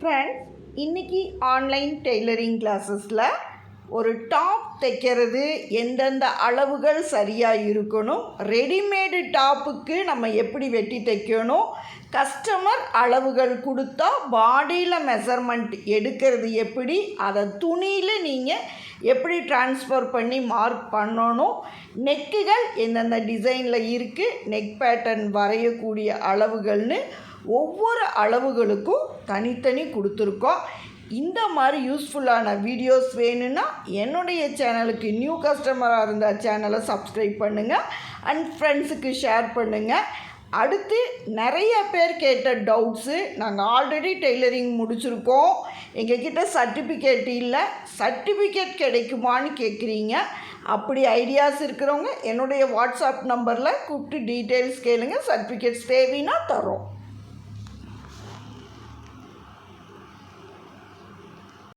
Friends, இன்றைக்கி online tailoring கிளாஸஸில் ஒரு top தைக்கிறது எந்தெந்த அளவுகள் சரியாக இருக்கணும், ரெடிமேடு டாப்புக்கு நம்ம எப்படி வெட்டி தைக்கணும், கஸ்டமர் அளவுகள் கொடுத்தா பாடியில் மெஷர்மெண்ட் எடுக்கிறது எப்படி, அதை துணியில் நீங்கள் எப்படி ட்ரான்ஸ்ஃபர் பண்ணி மார்க் பண்ணணும், நெக்குகள் எந்தெந்த டிசைனில் இருக்குது, நெக் பேட்டர்ன் வரையக்கூடிய அளவுகள்னு ஒவ்வொரு அளவுகளுக்கும் தனித்தனி கொடுத்துருக்கோம். இந்த மாதிரி யூஸ்ஃபுல்லான வீடியோஸ் வேணும்னா என்னுடைய சேனலுக்கு நியூ கஸ்டமராக இருந்தால் சேனலை சப்ஸ்கிரைப் பண்ணுங்கள் அண்ட் ஃப்ரெண்ட்ஸுக்கு ஷேர் பண்ணுங்கள். அடுத்து நிறைய பேர் கேட்ட டவுட்ஸு, நாங்கள் ஆல்ரெடி டெய்லரிங் முடிச்சிருக்கோம், எங்ககிட்ட சர்டிஃபிகேட் இல்லை, சர்டிஃபிகேட் கிடைக்குமான்னு கேட்குறீங்க. அப்படி ஐடியாஸ் இருக்கிறவங்க என்னுடைய வாட்ஸ்அப் நம்பரில் கூப்பிட்டு டீட்டெயில்ஸ் கேளுங்க, சர்டிஃபிகேட்ஸ் தேவைன்னா தரோம்.